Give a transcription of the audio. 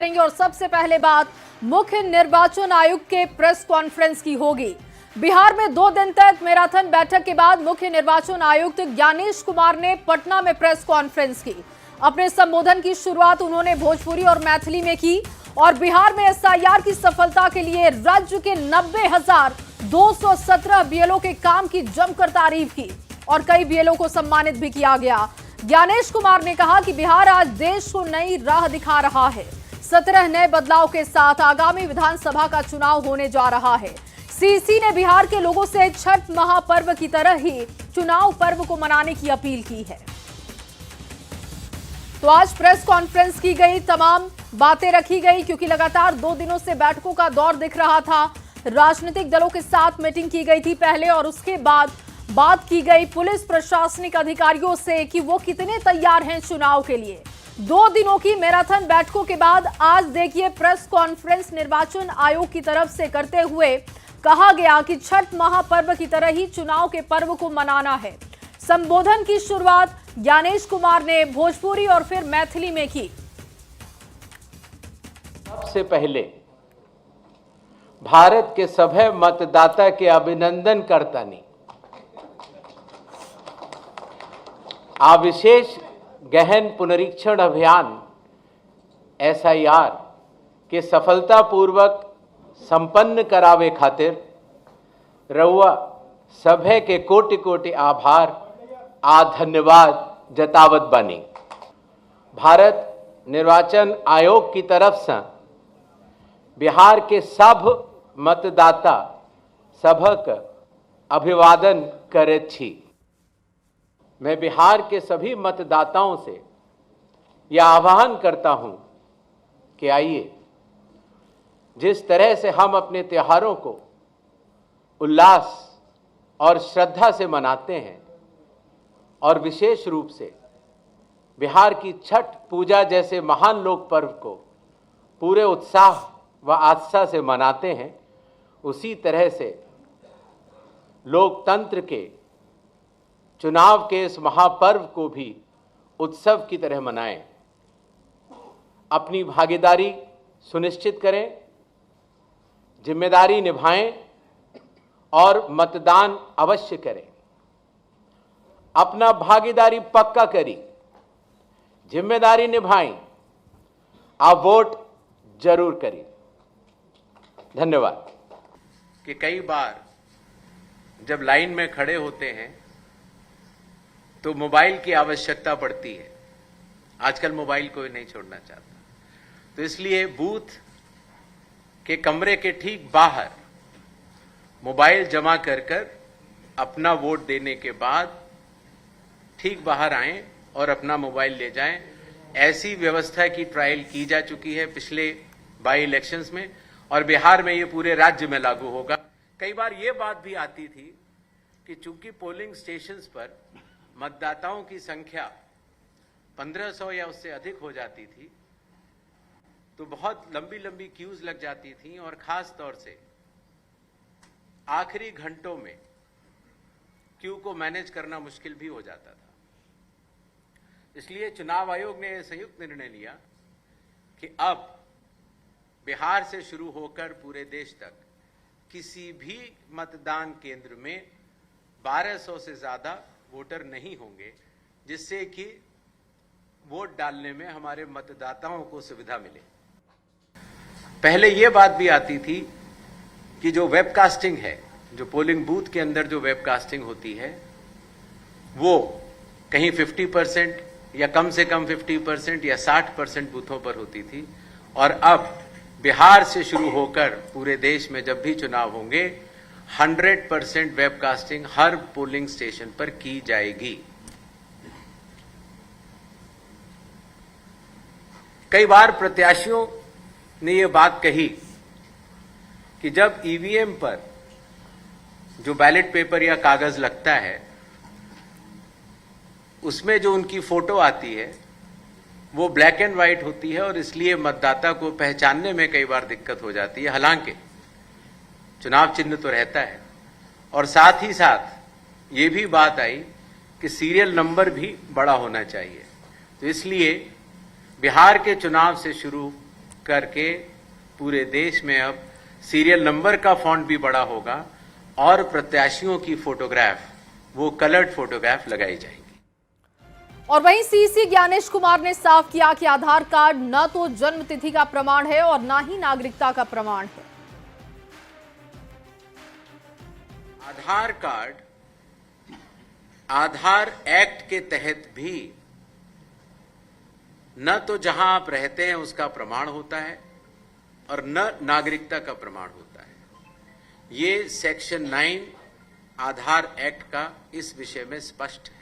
और सबसे पहले बात मुख्य निर्वाचन आयुक्त के प्रेस कॉन्फ्रेंस की होगी। बिहार में 2 दिन तक मैराथन बैठक के बाद मुख्य निर्वाचन आयुक्त ज्ञानेश कुमार ने पटना में प्रेस कॉन्फ्रेंस की। अपने संबोधन की शुरुआत उन्होंने भोजपुरी और मैथिली में की और बिहार में एसआईआर की सफलता के लिए राज्य के 90,217 बीएलओ के काम की जमकर तारीफ की और कई बीएलओ को सम्मानित भी किया गया। ज्ञानेश कुमार ने कहा कि बिहार आज देश को नई राह दिखा रहा है। 17 नए बदलाव के साथ आगामी विधानसभा का चुनाव होने जा रहा है। सीसी ने बिहार के लोगों से छठ महापर्व की तरह ही चुनाव पर्व को मनाने की अपील की है। तो आज प्रेस कॉन्फ्रेंस की गई, तमाम बातें रखी गई क्योंकि लगातार 2 दिनों से बैठकों का दौर दिख रहा था। राजनीतिक दलों के साथ मीटिंग की गई थी पहले और उसके बाद बात की गई पुलिस प्रशासनिक अधिकारियों से कि वो कितने तैयार हैं चुनाव के लिए। 2 दिनों की मैराथन बैठकों के बाद आज देखिए प्रेस कॉन्फ्रेंस निर्वाचन आयोग की तरफ से करते हुए कहा गया कि छठ महापर्व की तरह ही चुनाव के पर्व को मनाना है। संबोधन की शुरुआत ज्ञानेश कुमार ने भोजपुरी और फिर मैथिली में की। सबसे पहले भारत के सभी मतदाता के अभिनंदन करतानी आ विशेष गहन पुनरीक्षण अभियान एसआईआर के सफलतापूर्वक संपन्न करावे खातिर रउआ सभे के कोटि कोटि आभार आ धन्यवाद जतावत बानी। भारत निर्वाचन आयोग की तरफ से बिहार के सब मतदाता सभक अभिवादन करत छी। मैं बिहार के सभी मतदाताओं से यह आह्वान करता हूं कि आइए, जिस तरह से हम अपने त्योहारों को उल्लास और श्रद्धा से मनाते हैं और विशेष रूप से बिहार की छठ पूजा जैसे महान लोक पर्व को पूरे उत्साह व आस्था से मनाते हैं, उसी तरह से लोकतंत्र के चुनाव के इस महापर्व को भी उत्सव की तरह मनाएं। अपनी भागीदारी सुनिश्चित करें, जिम्मेदारी निभाएं और मतदान अवश्य करें। अपना भागीदारी पक्का करी, जिम्मेदारी निभाएं, आप वोट जरूर करें। धन्यवाद। कि कई बार जब लाइन में खड़े होते हैं तो मोबाइल की आवश्यकता पड़ती है। आजकल मोबाइल कोई नहीं छोड़ना चाहता, तो इसलिए बूथ के कमरे के ठीक बाहर मोबाइल जमा कर अपना वोट देने के बाद ठीक बाहर आएं और अपना मोबाइल ले जाएं। ऐसी व्यवस्था की ट्रायल की जा चुकी है पिछले बाई इलेक्शंस में और बिहार में ये पूरे राज्य में लागू होगा। कई बार ये बात भी आती थी कि चूंकि पोलिंग स्टेशंस पर मतदाताओं की संख्या 1500 या उससे अधिक हो जाती थी तो बहुत लंबी लंबी क्यूज लग जाती थी और खास तौर से आखिरी घंटों में क्यू को मैनेज करना मुश्किल भी हो जाता था। इसलिए चुनाव आयोग ने यह संयुक्त निर्णय लिया कि अब बिहार से शुरू होकर पूरे देश तक किसी भी मतदान केंद्र में 1200 से ज्यादा वोटर नहीं होंगे, जिससे कि वोट डालने में हमारे मतदाताओं को सुविधा मिले। पहले यह बात भी आती थी कि जो वेबकास्टिंग है, जो पोलिंग बूथ के अंदर जो वेबकास्टिंग होती है, वो कहीं 50% या कम से कम 50% या 60% बूथों पर होती थी और अब बिहार से शुरू होकर पूरे देश में जब भी चुनाव होंगे 100% वेबकास्टिंग हर पोलिंग स्टेशन पर की जाएगी। कई बार प्रत्याशियों ने यह बात कही कि जब ईवीएम पर जो बैलेट पेपर या कागज लगता है उसमें जो उनकी फोटो आती है वो ब्लैक एंड व्हाइट होती है और इसलिए मतदाता को पहचानने में कई बार दिक्कत हो जाती है। हालांकि चुनाव चिन्ह तो रहता है और साथ ही साथ ये भी बात आई कि सीरियल नंबर भी बड़ा होना चाहिए। तो इसलिए बिहार के चुनाव से शुरू करके पूरे देश में अब सीरियल नंबर का फॉन्ट भी बड़ा होगा और प्रत्याशियों की फोटोग्राफ वो कलर्ड फोटोग्राफ लगाई जाएगी। और वहीं सीसी ज्ञानेश कुमार ने साफ किया कि आधार कार्ड न तो जन्म तिथि का प्रमाण है और न ही नागरिकता का प्रमाण है। आधार कार्ड आधार एक्ट के तहत भी न तो जहां आप रहते हैं उसका प्रमाण होता है और न नागरिकता का प्रमाण होता है। ये सेक्शन 9 आधार एक्ट का इस विषय में स्पष्ट है।